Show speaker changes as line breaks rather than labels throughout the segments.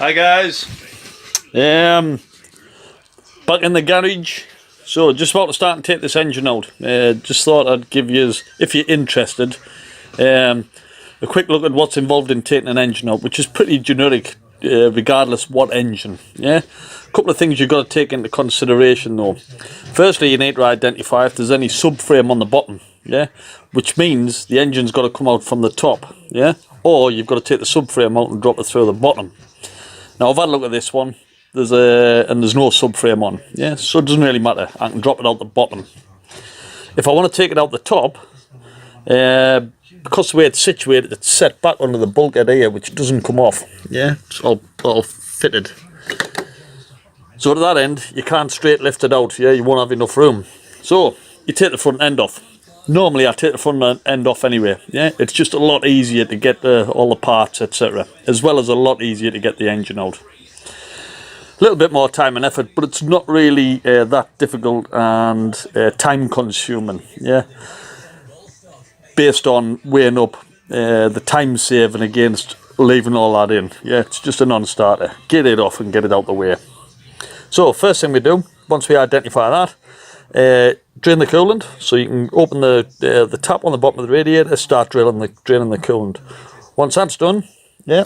Hi guys, back in the garage. So just about to start and take this engine out. Just thought I'd give you, if you're interested, a quick look at what's involved in taking an engine out, which is pretty generic regardless what engine. Yeah, a couple of things you've got to take into consideration though. Firstly, you need to identify if there's any subframe on the bottom. Yeah, which means the engine's got to come out from the top. Yeah, or you've got to take the subframe out and drop it through the bottom. Now I've had a look at this one. There's no subframe on. Yeah, so it doesn't really matter. I can drop it out the bottom. If I want to take it out the top, because the way it's situated, it's set back under the bulkhead here, which doesn't come off. Yeah, it's all fitted. So to that end, you can't straight lift it out. Yeah, you won't have enough room. So you take the front end off. Normally I take the front end off anyway. Yeah, it's just a lot easier to get all the parts, etc., as well as a lot easier to get the engine out. A little bit more time and effort, but it's not really that difficult and time consuming. Yeah, based on weighing up the time saving against leaving all that in. Yeah, it's just a non-starter. Get it off and get it out the way. So first thing we do, once we identify that, drain the coolant. So you can open the tap on the bottom of the radiator, start draining the coolant. Once that's done, yeah,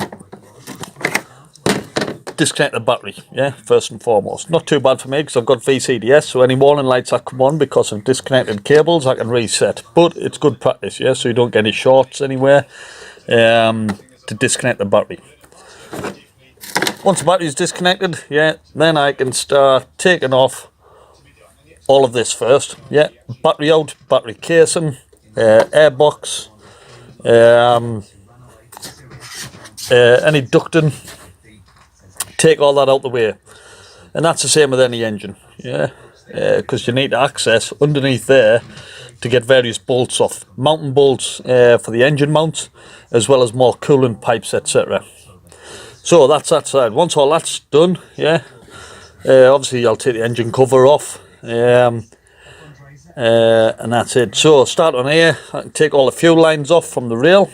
disconnect the battery. Yeah, first and foremost. Not too bad for me because I've got VCDS, so any warning lights that come on because of disconnected cables, I can reset. But it's good practice, yeah, so you don't get any shorts anywhere, to disconnect the battery. Once the battery is disconnected, yeah, then I can start taking off all of this first. Yeah, battery out, battery casing, airbox, any ducting. Take all that out the way, and that's the same with any engine. Yeah, because you need to access underneath there to get various bolts off, mounting bolts for the engine mount, as well as more coolant pipes, etc. So that's that side. Once all that's done, yeah, obviously I'll take the engine cover off, and that's it. So start on here. I can take all the fuel lines off from the rail.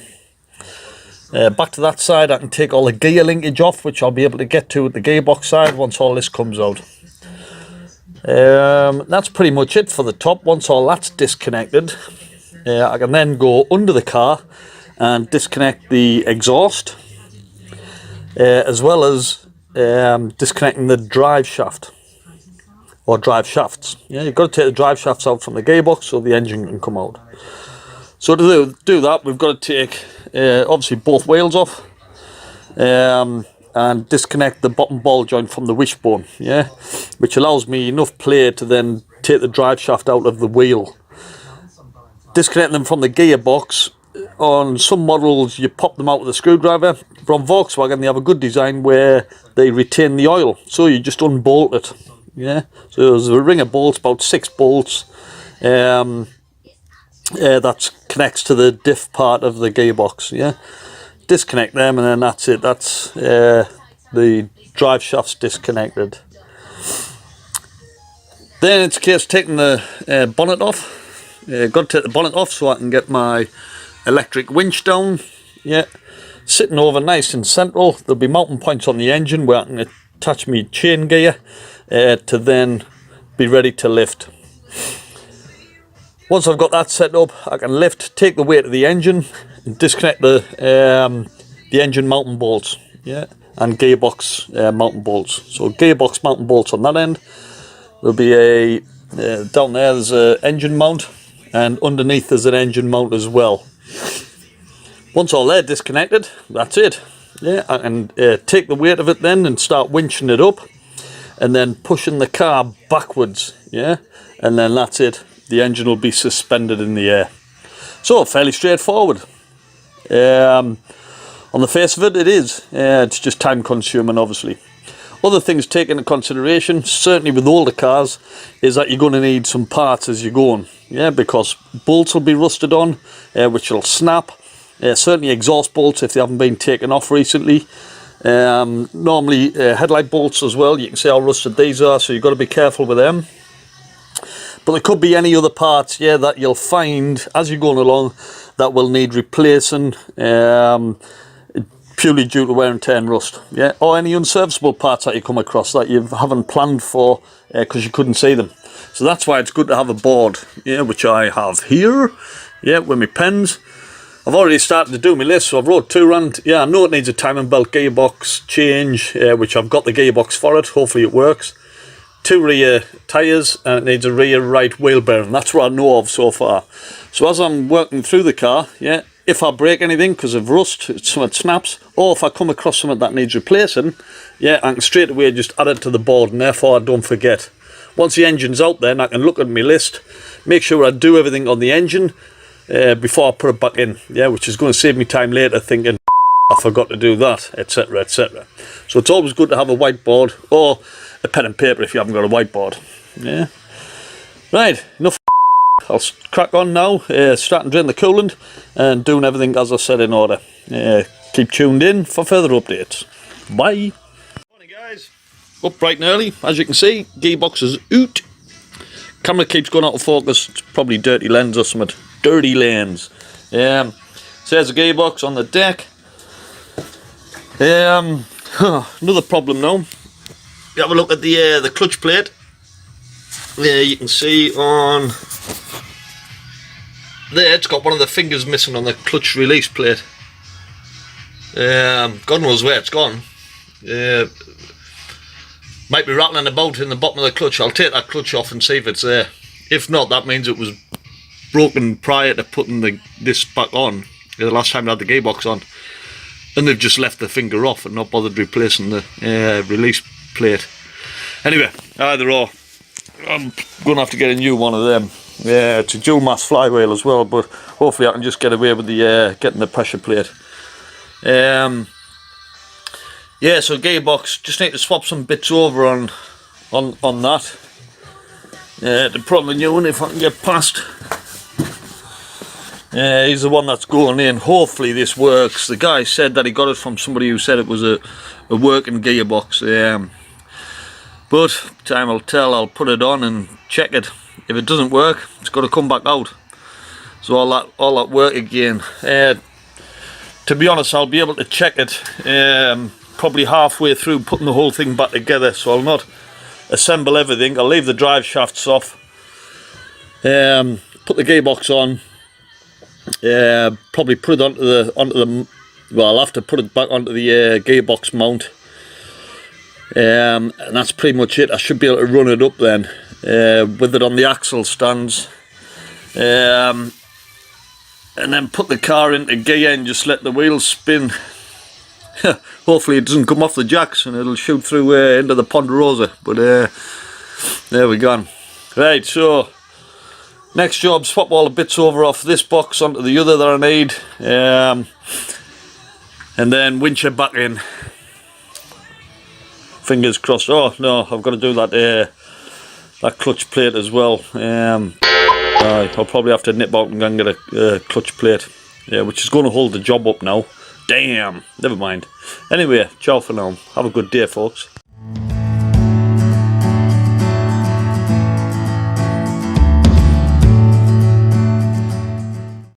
Back to that side, I can take all the gear linkage off, which I'll be able to get to at the gearbox side once all this comes out. That's pretty much it for the top. Once all that's disconnected, I can then go under the car and disconnect the exhaust, as well as disconnecting the drive shaft, or drive shafts. Yeah, you've got to take the drive shafts out from the gearbox so the engine can come out. So to do that, we've got to take obviously both wheels off, and disconnect the bottom ball joint from the wishbone, yeah, which allows me enough play to then take the drive shaft out of the wheel. Disconnect them from the gearbox. On some models you pop them out with a screwdriver. From Volkswagen they have a good design where they retain the oil, so you just unbolt it. Yeah, so there's a ring of bolts, about 6 bolts, that connects to the diff part of the gearbox. Yeah, disconnect them and then that's it. That's the drive shafts disconnected. Then it's a case of taking the bonnet off. Got to take the bonnet off so I can get my electric winch down. Yeah, sitting over nice and central. There'll be mounting points on the engine where I can attach my chain gear to then be ready to lift. Once I've got that set up, I can lift, take the weight of the engine, and disconnect the engine mounting bolts, yeah, and gearbox mounting bolts. So gearbox mounting bolts on that end. There'll be a down there. There's an engine mount, and underneath there's an engine mount as well. Once all they're disconnected, that's it. Yeah, I can take the weight of it then and start winching it up, and then pushing the car backwards. Yeah, and then that's it. The engine will be suspended in the air. So fairly straightforward. On the face of it, it is. It's just time consuming, obviously. Other things taken into consideration, certainly with older cars, is that you're going to need some parts as you're going. Yeah, because bolts will be rusted on, which will snap. Certainly exhaust bolts if they haven't been taken off recently. Normally headlight bolts as well. You can see how rusted these are, so you've got to be careful with them. But there could be any other parts, yeah, that you'll find as you're going along that will need replacing. purely due to wear and tear and rust, yeah, or any unserviceable parts that you come across that you haven't planned for because you couldn't see them. So that's why it's good to have a board, yeah, which I have here, yeah, with my pens. I've already started to do my list, so I've wrote Touran. Yeah, I know it needs a timing belt, gearbox change, which I've got the gearbox for it, hopefully it works. 2 rear tyres, and it needs a rear right wheel bearing. That's what I know of so far. So as I'm working through the car, yeah, if I break anything because of rust, something snaps, or if I come across something that needs replacing, yeah, I can straight away just add it to the board, and therefore I don't forget. Once the engine's out there, and I can look at my list, make sure I do everything on the engine before I put it back in, yeah, which is going to save me time later thinking, I forgot to do that, etc, etc. So it's always good to have a whiteboard, or a pen and paper if you haven't got a whiteboard, yeah. Right, enough. I'll crack on now, starting to drain the coolant and doing everything as I said in order. Keep tuned in for further updates. Bye. Morning guys, up bright and early. As you can see, gearbox is out. Camera keeps going out of focus. It's probably dirty lens or something. Dirty lens. Says the gearbox on the deck. Another problem now. You have a look at the clutch plate. You can see on there it's got one of the fingers missing on the clutch release plate. God knows where it's gone. Might be rattling about in the bottom of the clutch. I'll take that clutch off and see if it's there. If not, that means it was broken prior to putting this back on, the last time I had the gearbox on, and they've just left the finger off and not bothered replacing the release plate. Anyway, either or, I'm going to have to get a new one of them. Yeah, it's a dual mass flywheel as well, but hopefully I can just get away with the getting the pressure plate. Yeah, so gearbox, just need to swap some bits over on that. The probably new one if I can get past. He's the one that's going in. Hopefully this works. The guy said that he got it from somebody who said it was a working gearbox. But time will tell. I'll put it on and check it. If it doesn't work, it's got to come back out. So all that work again. To be honest, I'll be able to check it probably halfway through putting the whole thing back together. So I'll not assemble everything. I'll leave the drive shafts off. Put the gearbox on. Probably put it onto the. Well, I'll have to put it back onto the gearbox mount. And that's pretty much it. I should be able to run it up then with it on the axle stands, and then put the car into gear and just let the wheels spin. Hopefully it doesn't come off the jacks and it'll shoot through into the Ponderosa, but there we go. Right, so next job, swap all the bits over off this box onto the other that I need, and then winch it back in. Fingers crossed. Oh no, I've got to do that that clutch plate as well. I'll probably have to nip out and go and get a clutch plate, which is going to hold the job up now. Damn, never mind. Anyway, ciao for now. Have a good day, folks.